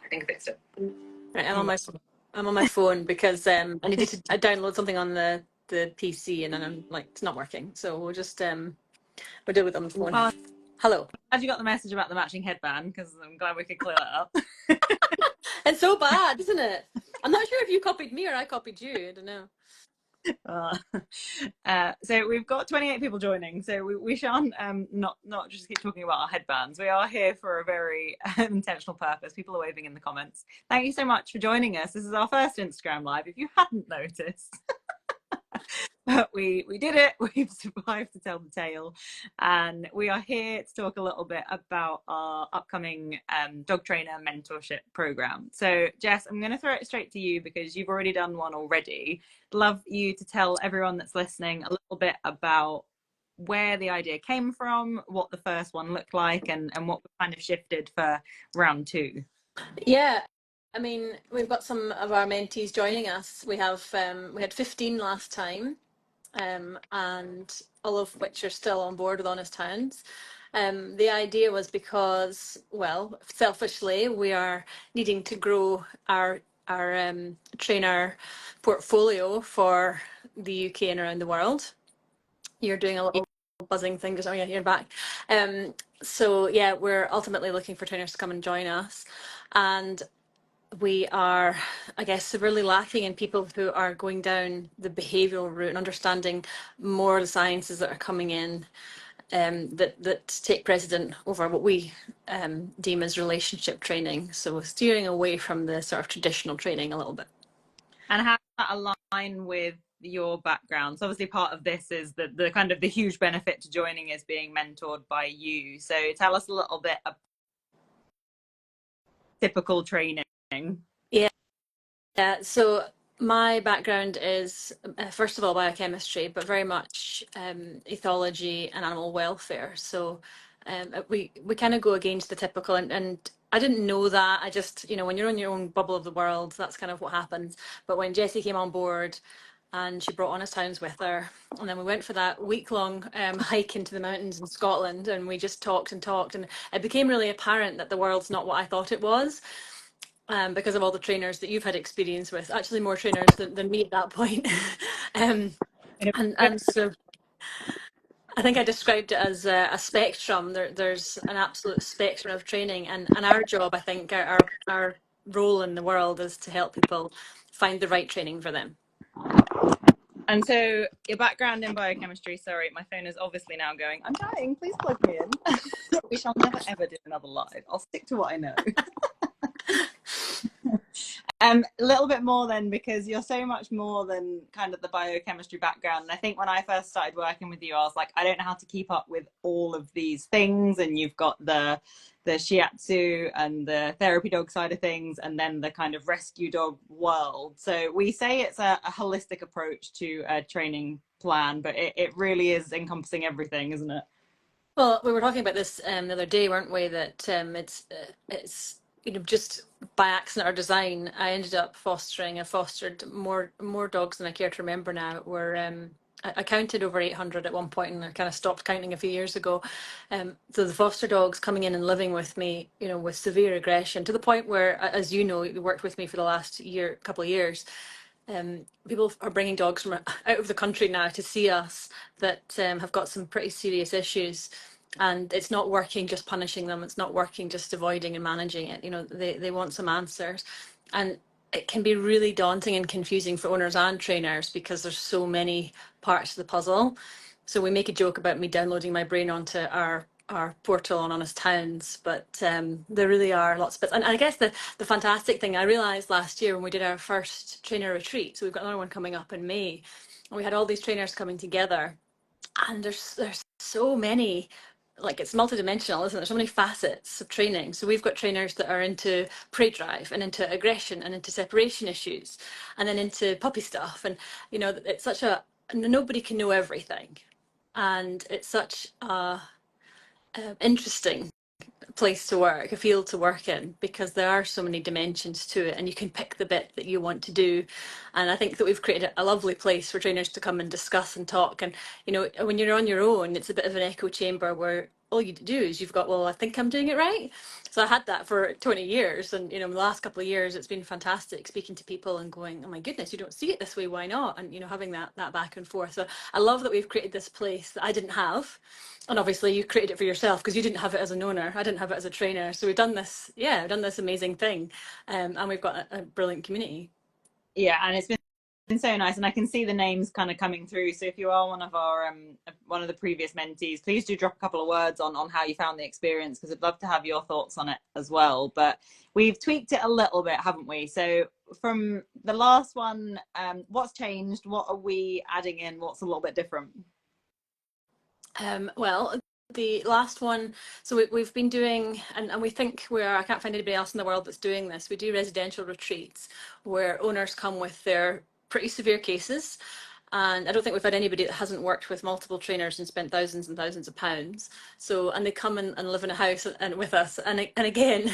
I think I fixed it. Right, I'm on my phone because I needed to download something on the PC and then I'm like, it's not working. So we'll just we'll deal with it on the phone. Well, Hello. glad you got the message about the matching headband, because I'm glad we could clear that up. It's so bad, isn't it? I'm not sure if you copied me or I copied you. I don't know. So we've got 28 people joining, so we shan't not just keep talking about our headbands. We are here for a very intentional purpose. People are waving in the comments. Thank you so much for joining us. This is our first Instagram live, if you hadn't noticed. But we did it. We've survived to tell the tale, and we are here to talk a little bit about our upcoming dog trainer mentorship program. So Jess, I'm going to throw it straight to you because you've already done one already. I'd love you to tell everyone that's listening a little bit about where the idea came from, what the first one looked like, and what kind of shifted for round 2. Yeah, I mean, we've got some of our mentees joining us. We had 15 last time, and all of which are still on board with Honest Hounds. The idea was because, well, selfishly, we are needing to grow our trainer portfolio for the UK and around the world. You're doing a little buzzing thing, just, oh yeah, you're back. So yeah, we're ultimately looking for trainers to come and join us, and we are, I guess, severely lacking in people who are going down the behavioural route and understanding more of the sciences that are coming in, that take precedent over what we deem as relationship training. So steering away from the sort of traditional training a little bit. And how does that align with your background? So obviously part of this is the kind of the huge benefit to joining is being mentored by you. So tell us a little bit about typical training. Yeah, so my background is, first of all, biochemistry, but very much ethology and animal welfare. So we kind of go against the typical, and I didn't know that. I just, when you're in your own bubble of the world, that's kind of what happens. But when Jessie came on board and she brought Honest Hounds with her, and then we went for that week-long hike into the mountains in Scotland, and we just talked and talked, and it became really apparent that the world's not what I thought it was. Because of all the trainers that you've had experience with, actually more trainers than me at that point. And so I think I described it as a spectrum. There's an absolute spectrum of training, and our job, I think, our role in the world is to help people find the right training for them. And so your background in biochemistry, sorry, my phone is obviously now going, I'm dying, please plug me in. We shall never ever do another live. I'll stick to what I know. A little bit more then, because you're so much more than kind of the biochemistry background. And I think when I first started working with you, I was like, I don't know how to keep up with all of these things. And you've got the shiatsu and the therapy dog side of things, and then the kind of rescue dog world. So we say it's a holistic approach to a training plan, but it really is encompassing everything, isn't it? Well, we were talking about this the other day, weren't we? That it's just by accident or design, I ended up I fostered more dogs than I care to remember now. I counted over 800 at one point, and I kind of stopped counting a few years ago. So the foster dogs coming in and living with me, with severe aggression, to the point where, as you know, you worked with me for the last couple of years. People are bringing dogs from out of the country now to see us that have got some pretty serious issues, and it's not working just punishing them. It's not working just avoiding and managing it. They want some answers, and it can be really daunting and confusing for owners and trainers because there's so many parts of the puzzle. So we make a joke about me downloading my brain onto our portal on Honest Hounds, but there really are lots of bits. And I guess the fantastic thing I realised last year when we did our first trainer retreat, so we've got another one coming up in May, and we had all these trainers coming together, and there's so many, like, it's multidimensional, isn't it? There's so many facets of training. So we've got trainers that are into prey drive and into aggression and into separation issues and then into puppy stuff. And, it's such nobody can know everything. And it's such a interesting place to work, a field to work in, because there are so many dimensions to it and you can pick the bit that you want to do. And I think that we've created a lovely place for trainers to come and discuss and talk. And, you know, when you're on your own, it's a bit of an echo chamber where all you do is you've got, well, I think I'm doing it right. So I had that for 20 years. And, you know, the last couple of years, it's been fantastic speaking to people and going, oh my goodness, you don't see it this way. Why not? And, you know, having that back and forth. So I love that we've created this place that I didn't have. And obviously you created it for yourself because you didn't have it as an owner. I didn't have it as a trainer. So we've done this, yeah, we've done this amazing thing. And we've got a brilliant community. Yeah, and it's been so nice, and I can see the names kind of coming through. So if you are one of the previous mentees, please do drop a couple of words on how you found the experience, because I'd love to have your thoughts on it as well. But we've tweaked it a little bit, haven't we? So from the last one, what's changed? What are we adding in? What's a little bit different? Well, the last one, so we've been doing, and we think I can't find anybody else in the world that's doing this. We do residential retreats where owners come with their pretty severe cases. And I don't think we've had anybody that hasn't worked with multiple trainers and spent thousands and thousands of pounds. So, and they come and live in a house and with us. And again,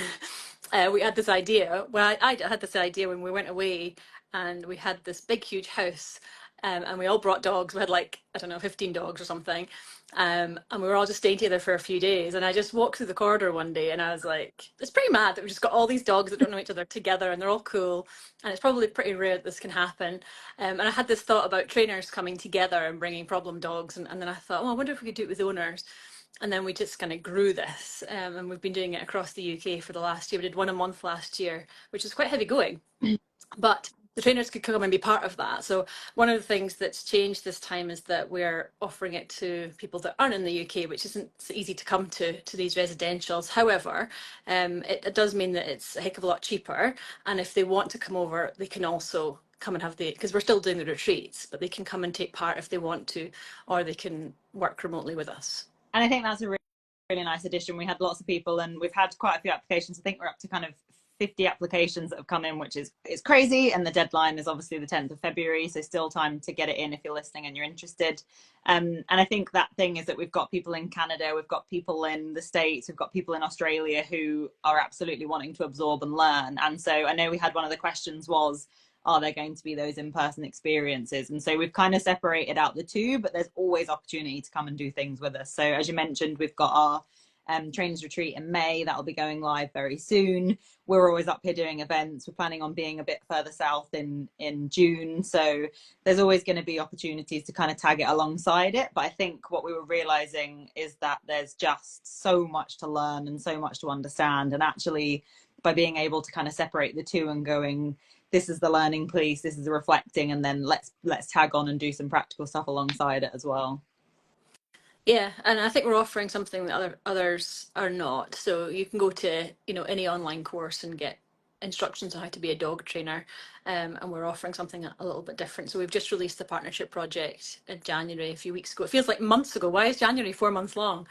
we had this idea. Well, I had this idea when we went away, and we had this big, huge house. And we all brought dogs. We had like, I don't know, 15 dogs or something. And we were all just staying together for a few days. And I just walked through the corridor one day and I was like, it's pretty mad that we just got all these dogs that don't know each other together and they're all cool. And it's probably pretty rare that this can happen. And I had this thought about trainers coming together and bringing problem dogs. And then I thought, oh, I wonder if we could do it with owners. And then we just kind of grew this. And we've been doing it across the UK for the last year. We did one a month last year, which is quite heavy going. But the trainers could come and be part of that. So one of the things that's changed this time is that we're offering it to people that aren't in the UK, which isn't so easy to come to these residentials. However, it does mean that it's a heck of a lot cheaper. And if they want to come over, they can also come and have because we're still doing the retreats, but they can come and take part if they want to, or they can work remotely with us. And I think that's a really nice addition. We had lots of people, and we've had quite a few applications. I think we're up to kind of 50 applications that have come in, which is crazy. And the deadline is obviously the 10th of February. So still time to get it in if you're listening and you're interested. And I think that thing is that we've got people in Canada, we've got people in the States, we've got people in Australia who are absolutely wanting to absorb and learn. And so I know we had one of the questions was, are there going to be those in-person experiences? And so we've kind of separated out the two, but there's always opportunity to come and do things with us. So as you mentioned, we've got our trainers retreat in May. That'll be going live very soon. We're always up here doing events. We're planning on being a bit further south in June. So there's always going to be opportunities to kind of tag it alongside it. But I think what we were realizing is that there's just so much to learn and so much to understand. And actually, by being able to kind of separate the two and going, this is the learning piece, this is the reflecting, and then let's tag on and do some practical stuff alongside it as well. Yeah, and I think we're offering something that others are not. So you can go to, you know, any online course and get instructions on how to be a dog trainer. And we're offering something a little bit different. So we've just released the partnership project in January a few weeks ago. It feels like months ago. Why is January 4 months long?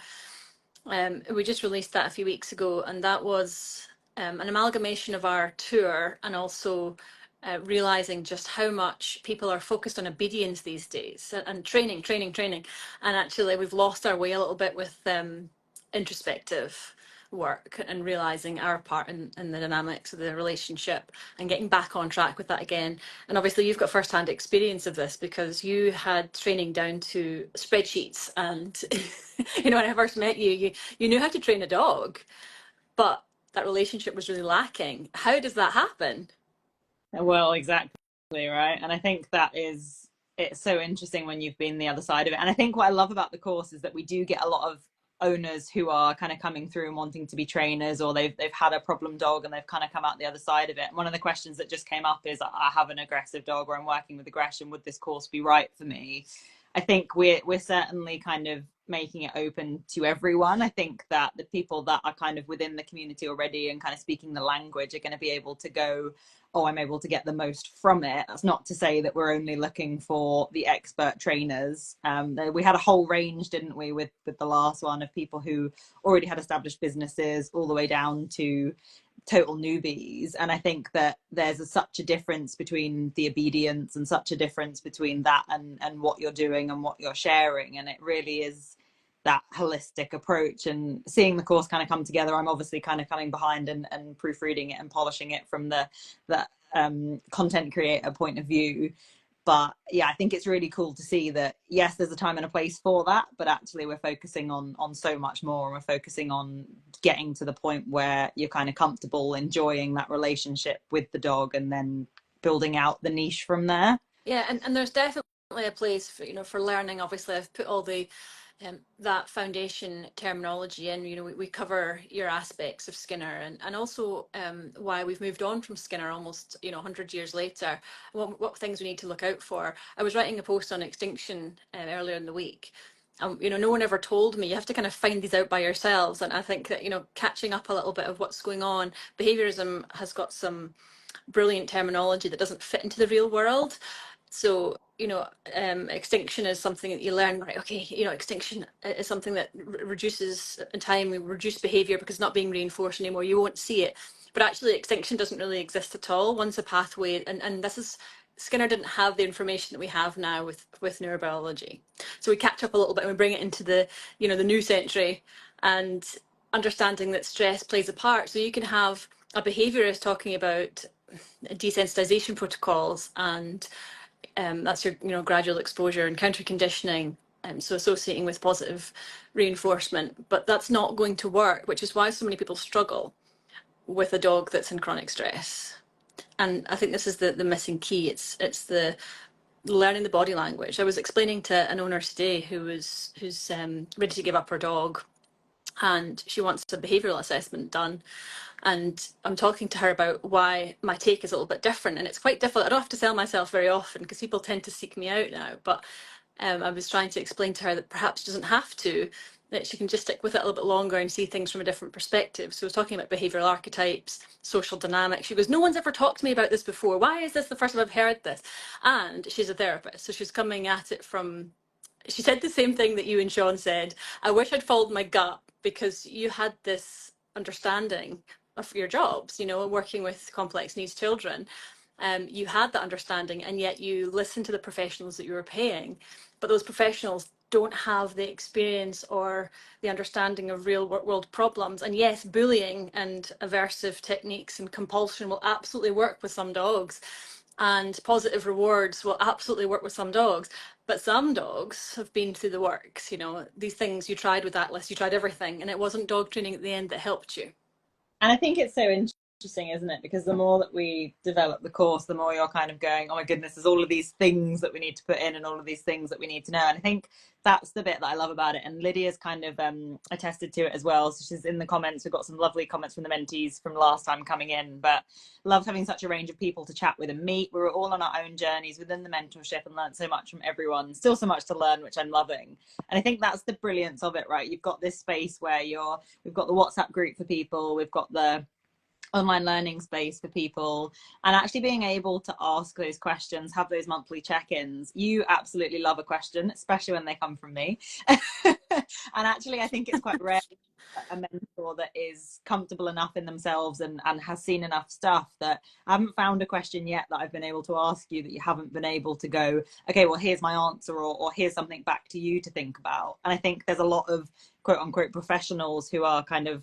We just released that a few weeks ago, and that was an amalgamation of our tour and also realizing just how much people are focused on obedience these days and training. And actually, we've lost our way a little bit with introspective work and realizing our part in the dynamics of the relationship and getting back on track with that again. And obviously you've got first-hand experience of this because you had training down to spreadsheets and you know, when I first met you knew how to train a dog, but that relationship was really lacking. How does that happen? Well, exactly, right. And I think it's so interesting when you've been the other side of it. And I think what I love about the course is that we do get a lot of owners who are kind of coming through and wanting to be trainers, or they've had a problem dog and they've kind of come out the other side of it. And one of the questions that just came up is, I have an aggressive dog or I'm working with aggression, would this course be right for me? I think we're certainly kind of making it open to everyone. I think that the people that are kind of within the community already and kind of speaking the language are going to be able to go, oh, I'm able to get the most from it. That's not to say that we're only looking for the expert trainers. We had a whole range, didn't we, with the last one, of people who already had established businesses all the way down to total newbies. And I think that there's such a difference between the obedience and such a difference between that and what you're doing and what you're sharing. And it really is that holistic approach. And seeing the course kind of come together, I'm obviously kind of coming behind and proofreading it and polishing it from the content creator point of view. But yeah, I think it's really cool to see that yes, there's a time and a place for that, but actually we're focusing on so much more, and we're focusing on getting to the point where you're kind of comfortable enjoying that relationship with the dog, and then building out the niche from there. Yeah, and there's definitely a place for, for learning. Obviously, I've put all the that foundation terminology in. We cover your aspects of Skinner, and also why we've moved on from Skinner almost 100 years later. What things we need to look out for. I was writing a post on extinction earlier in the week. No one ever told me. You have to kind of find these out by yourselves. And I think that catching up a little bit of what's going on. Behaviorism has got some brilliant terminology that doesn't fit into the real world. So, extinction is something that you learn, right? Okay, extinction is something that reduces in time, we reduce behavior because it's not being reinforced anymore. You won't see it. But actually, extinction doesn't really exist at all. One's a pathway, and this is, Skinner didn't have the information that we have now with neurobiology. So we catch up a little bit and we bring it into the, the new century, and understanding that stress plays a part. So you can have a behaviorist talking about desensitization protocols, and that's your gradual exposure and counter conditioning, so associating with positive reinforcement, but that's not going to work, which is why so many people struggle with a dog that's in chronic stress. And I think this is the missing key. It's the learning the body language. I was explaining to an owner today who's ready to give up her dog, and she wants a behavioural assessment done. And I'm talking to her about why my take is a little bit different, and it's quite difficult. I don't have to sell myself very often because people tend to seek me out now, but I was trying to explain to her that perhaps she doesn't have to, that she can just stick with it a little bit longer and see things from a different perspective. So I was talking about behavioural archetypes, social dynamics. She goes, no one's ever talked to me about this before. Why is this the first time I've heard this? And she's a therapist, so she's coming at it from, she said the same thing that you and Sean said. I wish I'd followed my gut, because you had this understanding of your jobs, working with complex needs children. You had that understanding, and yet you listened to the professionals that you were paying. But those professionals don't have the experience or the understanding of real world problems. And yes, bullying and aversive techniques and compulsion will absolutely work with some dogs, and positive rewards will absolutely work with some dogs. But some dogs have been through the works, these things you tried with Atlas, you tried everything, and it wasn't dog training at the end that helped you. And I think it's so interesting, isn't it? Because the more that we develop the course, the more you're kind of going, oh my goodness, there's all of these things that we need to put in and all of these things that we need to know. And I think that's the bit that I love about it. And Lydia's kind of attested to it as well. So she's in the comments. We've got some lovely comments from the mentees from last time coming in, but love having such a range of people to chat with and meet. We were all on our own journeys within the mentorship and learned so much from everyone. Still so much to learn, which I'm loving. And I think that's the brilliance of it, right? You've got this space where we've got the WhatsApp group for people. We've got the online learning space for people, and actually being able to ask those questions, have those monthly check-ins. You absolutely love a question, especially when they come from me. And actually I think it's quite rare a mentor that is comfortable enough in themselves and has seen enough stuff that I haven't found a question yet that I've been able to ask you that you haven't been able to go, okay, well, here's my answer, or here's something back to you to think about. And I think there's a lot of quote unquote professionals who are kind of,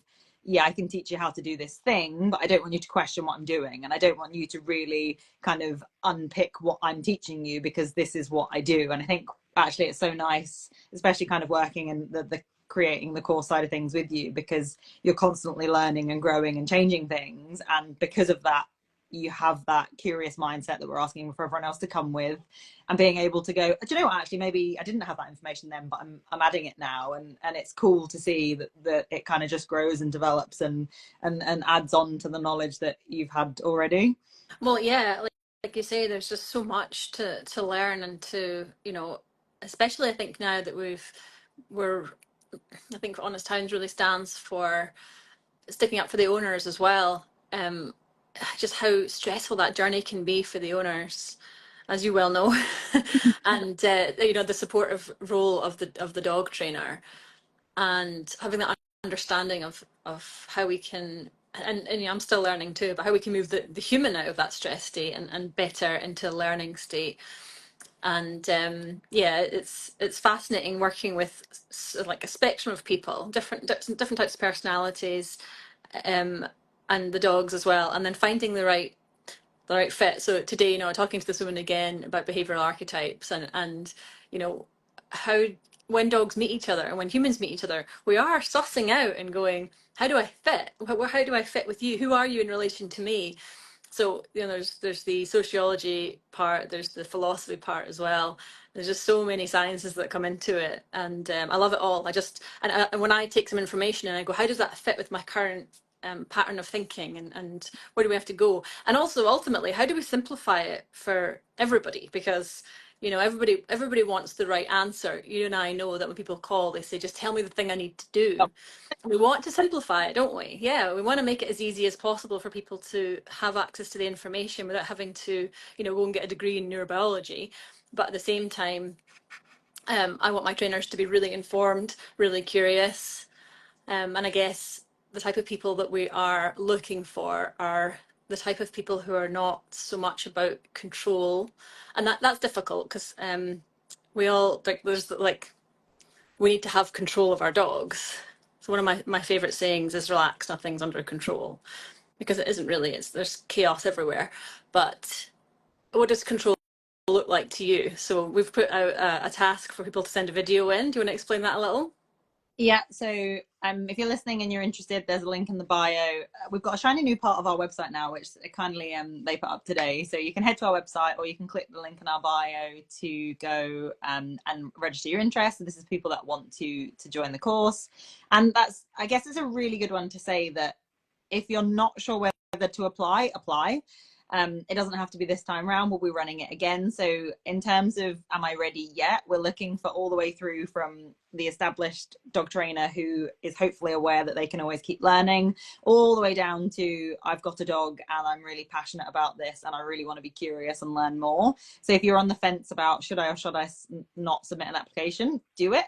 yeah, I can teach you how to do this thing, but I don't want you to question what I'm doing. And I don't want you to really kind of unpick what I'm teaching you, because this is what I do. And I think actually it's so nice, especially kind of working in the creating the course side of things with you, because you're constantly learning and growing and changing things. And because of that, you have that curious mindset that we're asking for everyone else to come with, and being able to go, do you know what, actually maybe I didn't have that information then, but I'm adding it now. And it's cool to see that it kind of just grows and develops and adds on to the knowledge that you've had already. Well, yeah, like you say, there's just so much to learn, and to, especially I think now that I think Honest Hounds really stands for sticking up for the owners as well. Just how stressful that journey can be for the owners, as you well know, and the supportive role of the dog trainer, and having that understanding of how we can, and I'm still learning too, but how we can move the human out of that stress state and better into a learning state. And yeah, it's fascinating working with like a spectrum of people, different types of personalities, um, and the dogs as well, and then finding the right fit. So today, talking to this woman again about behavioral archetypes, and you know how when dogs meet each other and when humans meet each other, we are sussing out and going, how do I fit? How do I fit with you? Who are you in relation to me? So there's the sociology part, there's the philosophy part as well. There's just so many sciences that come into it, and I love it all. And when I take some information and I go, how does that fit with my current pattern of thinking, and where do we have to go? And also ultimately, how do we simplify it for everybody? Because everybody wants the right answer. You and I know that when people call, they say, just tell me the thing I need to do. We want to simplify it, don't we? Yeah, we want to make it as easy as possible for people to have access to the information without having to, go and get a degree in neurobiology. But at the same time, I want my trainers to be really informed, really curious. And I guess the type of people that we are looking for are the type of people who are not so much about control. And that's difficult because we all, we need to have control of our dogs. So one of my favorite sayings is relax, nothing's under control, because it isn't really. There's chaos everywhere. But what does control look like to you? So we've put out a task for people to send a video in. Do you want to explain that a little? Yeah, so if you're listening and you're interested, there's a link in the bio. We've got a shiny new part of our website now, which kindly they put up today. So you can head to our website, or you can click the link in our bio to go and register your interest. So this is people that want to join the course, and I guess it's a really good one to say that if you're not sure whether to apply. It doesn't have to be this time round. We'll be running it again. So in terms of am I ready yet, we're looking for all the way through from the established dog trainer who is hopefully aware that they can always keep learning, all the way down to I've got a dog and I'm really passionate about this and I really want to be curious and learn more. So if you're on the fence about should I or should I not submit an application, do it.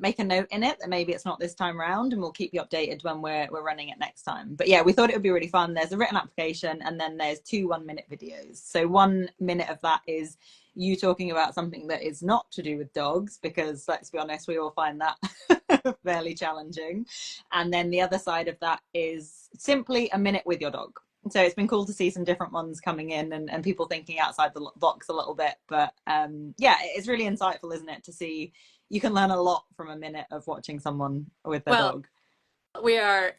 Make a note in it that maybe it's not this time round, and we'll keep you updated when we're running it next time. But yeah, we thought it would be really fun. There's a written application and then there's 2 1-minute videos. So 1 minute of that is you talking about something that is not to do with dogs, because let's be honest, we all find that fairly challenging. And then the other side of that is simply a minute with your dog. So it's been cool to see some different ones coming in, and people thinking outside the box a little bit. But yeah, it's really insightful, isn't it, to see you can learn a lot from a minute of watching someone with their Well, dog. we are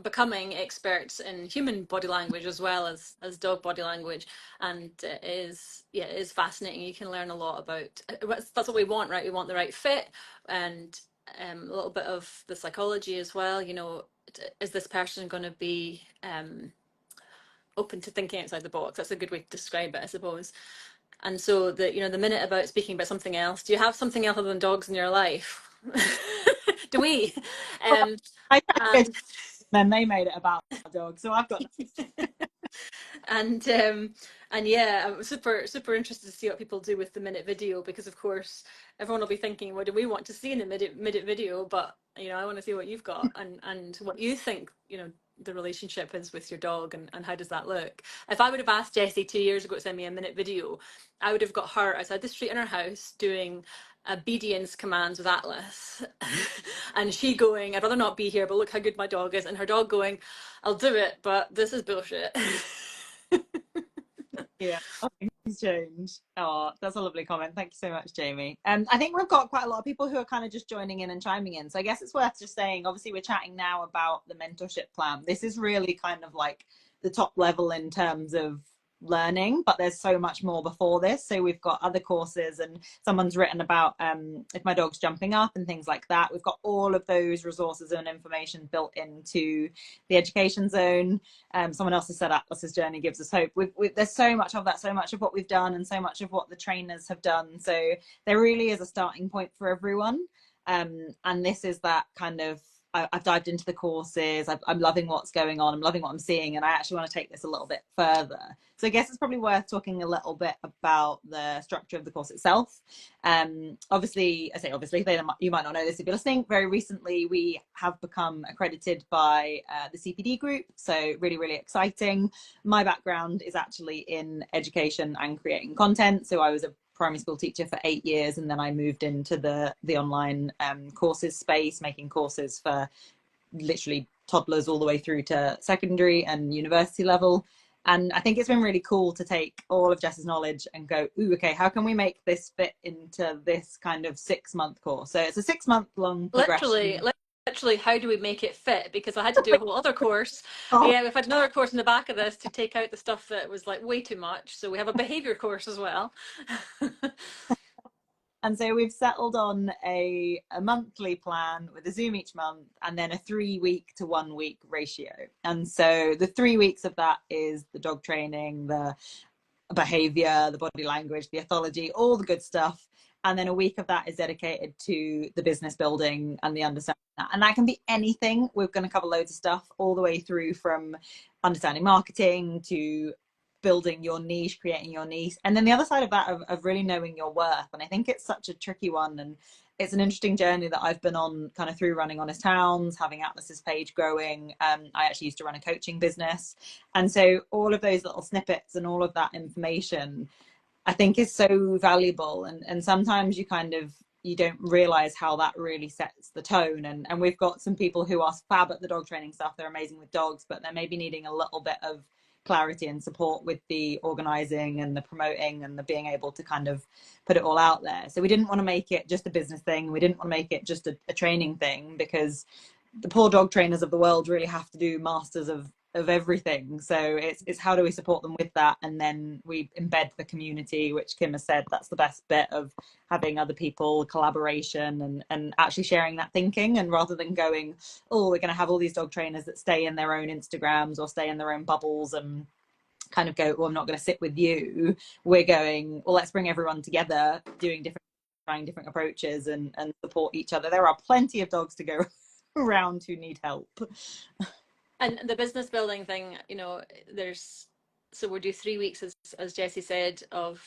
becoming experts in human body language as well as dog body language, and it is fascinating. You can learn a lot about. That's what we want, right? We want the right fit, and a little bit of the psychology as well. Is this person going to be open to thinking outside the box? That's a good way to describe it, I suppose. And so the minute about speaking about something else. Do you have something else other than dogs in your life? Do we? Um, I tried to go to and then they made it about dogs, so I've got and and yeah, I'm super interested to see what people do with the minute video, because of course everyone will be thinking, what do we want to see in a minute video? But I want to see what you've got, and what you think the relationship is with your dog, and how does that look. If I would have asked Jessie 2 years ago to send me a minute video, I would have got her outside the street in her house doing obedience commands with Atlas and she going, I'd rather not be here, but look how good my dog is, and her dog going, I'll do it, but this is bullshit. yeah, things change. Oh, that's a lovely comment. Thank you so much, Jamie. I think we've got quite a lot of people who are kind of just joining in and chiming in. So I guess it's worth just saying, obviously we're chatting now about the mentorship plan. This is really kind of like the top level in terms of learning, but there's so much more before this. So we've got other courses, and someone's written about if my dog's jumping up and things like that. We've got all of those resources and information built into the education zone. Someone else has said Atlas's journey gives us hope. There's so much of that, so much of what we've done, and so much of what the trainers have done. So there really is a starting point for everyone. And this is that kind of, I've dived into the courses. I'm loving what's going on. I'm loving what I'm seeing. And I actually want to take this a little bit further. So I guess it's probably worth talking a little bit about the structure of the course itself. Obviously, you might not know this if you're listening. Very recently, we have become accredited by the CPD group. So really, really exciting. My background is actually in education and creating content. So I was a primary school teacher for 8 years, and then I moved into the online courses space, making courses for literally toddlers all the way through to secondary and university level. And I think it's been really cool to take all of Jess's knowledge and go, ooh, okay, how can we make this fit into this kind of 6-month course? So it's a 6-month long Literally, progression. literally, how do we make it fit? Because I had to do a whole other course. Oh, Yeah, we've had another course in the back of this to take out the stuff that was like way too much. So we have a behavior course as well. and so we've settled on a monthly plan with a Zoom each month, and then a 3 week to 1 week ratio. And so the 3 weeks of that is the dog training, the behavior, the body language, the ethology, all the good stuff. And then a week of that is dedicated to the business building and the understanding that. And that can be anything. We're going to cover loads of stuff all the way through from understanding marketing to building your niche, creating your niche. And then the other side of that of really knowing your worth. And I think it's such a tricky one. And it's an interesting journey that I've been on kind of through running Honest Hounds, having Atlas's page growing. I actually used to run a coaching business. And so all of those little snippets and all of that information, I think is so valuable. And sometimes you don't realize how that really sets the tone. And we've got some people who are fab at the dog training stuff. They're amazing with dogs, but they're maybe needing a little bit of clarity and support with the organizing and the promoting and the being able to kind of put it all out there. So we didn't want to make it just a business thing. We didn't want to make it just a training thing, because the poor dog trainers of the world really have to do masters of everything. So it's how do we support them with that, and then we embed the community, which Kim has said that's the best bit of having other people, collaboration, and actually sharing that thinking. And rather than going, oh, we're going to have all these dog trainers that stay in their own Instagrams or stay in their own bubbles and kind of go, well, I'm not going to sit with you, we're going, well, let's bring everyone together, doing different, trying different approaches, and support each other. There are plenty of dogs to go around who need help. And the business building thing, so we'll do 3 weeks, as Jessie said, of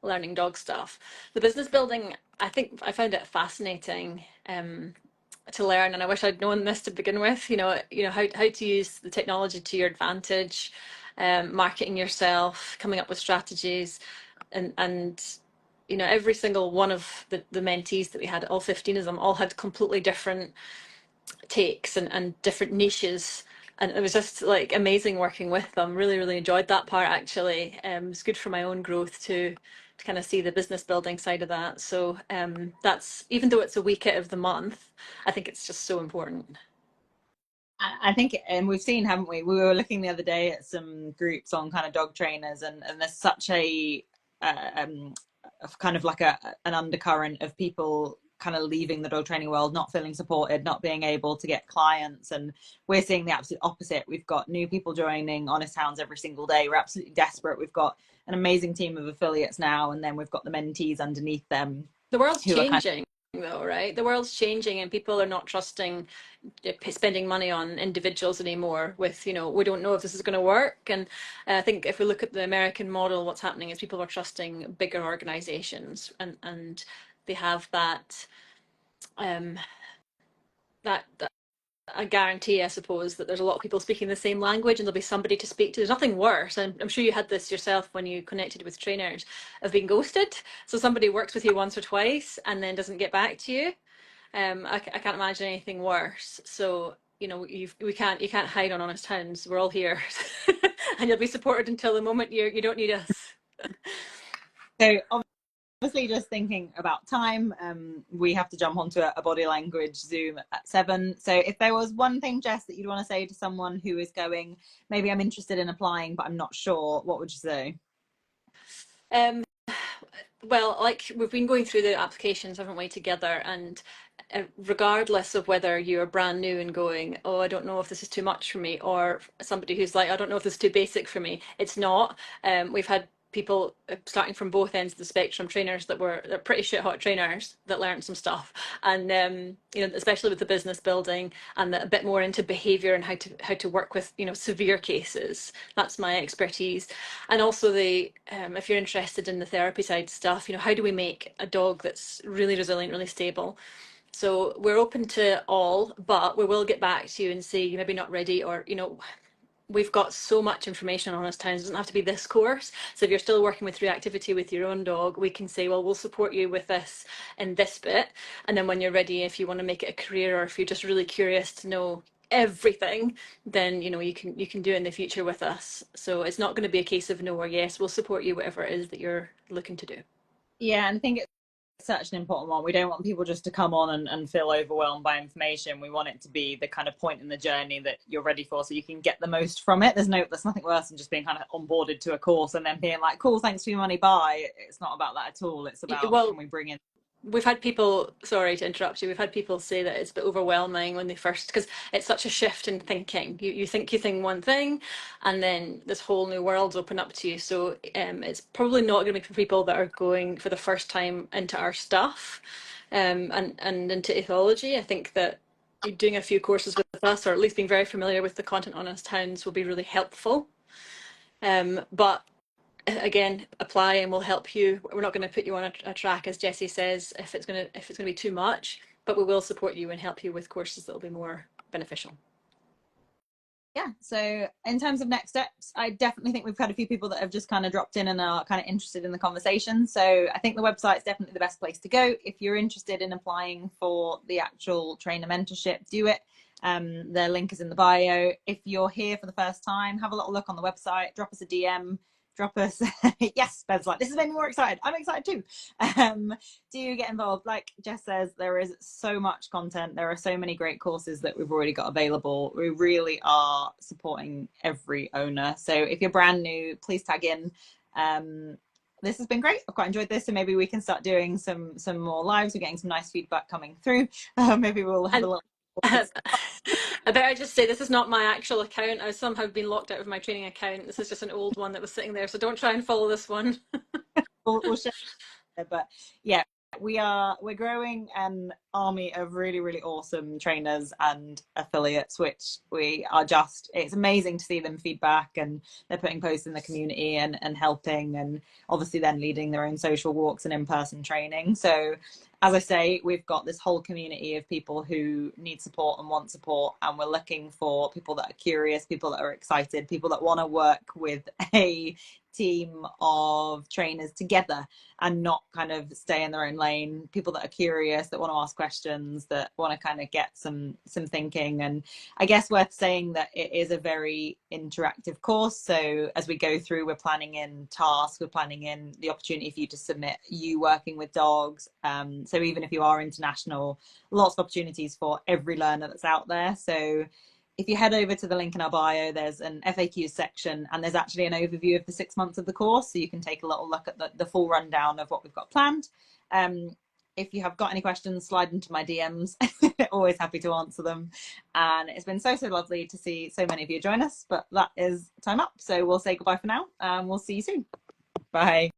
learning dog stuff. The business building, I think I found it fascinating to learn, and I wish I'd known this to begin with. How to use the technology to your advantage, marketing yourself, coming up with strategies, and every single one of the mentees that we had, all 15 of them, all had completely different takes and different niches, and it was just like amazing working with them. Really, really enjoyed that part, actually. It's good for my own growth to kind of see the business building side of that. So that's, even though it's a week out of the month, I think it's just so important. I think, and we've seen, haven't we? We were looking the other day at some groups on kind of dog trainers, and there's such um, a kind of like an undercurrent of people kind of leaving the dog training world, not feeling supported, not being able to get clients. And we're seeing the absolute opposite. We've got new people joining Honest Hounds every single day. We're absolutely desperate. We've got an amazing team of affiliates now, and then we've got the mentees underneath them The world's who are kind changing, though, right? The world's changing, and people are not trusting spending money on individuals anymore with, we don't know if this is going to work. And I think if we look at the American model, what's happening is people are trusting bigger organizations, and they have um that a guarantee, I suppose, that there's a lot of people speaking the same language, and there'll be somebody to speak to. There's nothing worse, and I'm sure you had this yourself when you connected with trainers, of being ghosted. So somebody works with you once or twice and then doesn't get back to you. I can't imagine anything worse. So you can't hide on Honest Hounds. We're all here, and you'll be supported until the moment you don't need us. so obviously just thinking about time, we have to jump onto a body language Zoom at 7. So if there was one thing, Jess, that you'd want to say to someone who is going, maybe I'm interested in applying but I'm not sure, what would you say? Um, well, like, we've been going through the applications, haven't we, together, and regardless of whether you're brand new and going, oh, I don't know if this is too much for me, or somebody who's like, I don't know if this is too basic for me, it's not. We've had people starting from both ends of the spectrum, trainers they're pretty shit hot trainers that learned some stuff, and especially with the business building, and a bit more into behavior and how to work with severe cases. That's my expertise. And also the if you're interested in the therapy side stuff, how do we make a dog that's really resilient, really stable? So we're open to all, but we will get back to you and say you're maybe not ready, or we've got so much information on Honest Hounds. It doesn't have to be this course. So if you're still working with reactivity with your own dog, we can say, well, we'll support you with this in this bit. And then when you're ready, if you want to make it a career, or if you're just really curious to know everything, then you can do it in the future with us. So it's not going to be a case of no or yes. We'll support you whatever it is that you're looking to do. Yeah, and I think it's such an important one. We don't want people just to come on and feel overwhelmed by information. We want it to be the kind of point in the journey that you're ready for, so you can get the most from it. There's nothing worse than just being kind of onboarded to a course and then being like, cool, thanks for your money, bye. It's not about that at all. It's about, Well, can we bring in. we've had people, sorry to interrupt you, we've had people say that it's a bit overwhelming when they first, because it's such a shift in thinking. You think one thing, and then this whole new world's open up to you. So it's probably not going to be for people that are going for the first time into our stuff, and into ethology. I think that doing a few courses with us, or at least being very familiar with the content on Honest Hounds, will be really helpful. But again, apply and we'll help you. We're not going to put you on a track, as Jessie says, if it's going to be too much, but we will support you and help you with courses that will be more beneficial. Yeah, so in terms of next steps, I definitely think we've had a few people that have just kind of dropped in and are kind of interested in the conversation. So I think the website's definitely the best place to go. If you're interested in applying for the actual trainer mentorship, do it. Their link is in the bio. If you're here for the first time, have a little look on the website, drop us a DM, drop us yes, Ben's like, this has made me more excited. I'm excited too. Do get involved. Like Jess says, there is so much content. There are so many great courses that we've already got available. We really are supporting every owner. So if you're brand new, please tag in. This has been great. I've quite enjoyed this, and maybe we can start doing some more lives. We're getting some nice feedback coming through. Maybe we'll have a little I better just say this is not my actual account. I somehow been locked out of my training account. This is just an old one that was sitting there, so don't try and follow this one. we'll share. But yeah, we're growing an army of really awesome trainers and affiliates, which we are just, it's amazing to see them feedback, and they're putting posts in the community and helping, and obviously then leading their own social walks and in-person training. So as I say, we've got this whole community of people who need support and want support, and we're looking for people that are curious, people that are excited, people that want to work with a team of trainers together and not kind of stay in their own lane, people that are curious, that want to ask questions, that want to kind of get some thinking. And I guess worth saying that it is a very interactive course. So as we go through, we're planning in tasks, we're planning in the opportunity for you to submit you working with dogs. So even if you are international, lots of opportunities for every learner that's out there. So if you head over to the link in our bio, there's an FAQ section, and there's actually an overview of the 6 months of the course. So you can take a little look at the full rundown of what we've got planned. If you have got any questions, slide into my DMs. Always happy to answer them. And it's been so lovely to see so many of you join us, but that is time up. So we'll say goodbye for now, and we'll see you soon. Bye.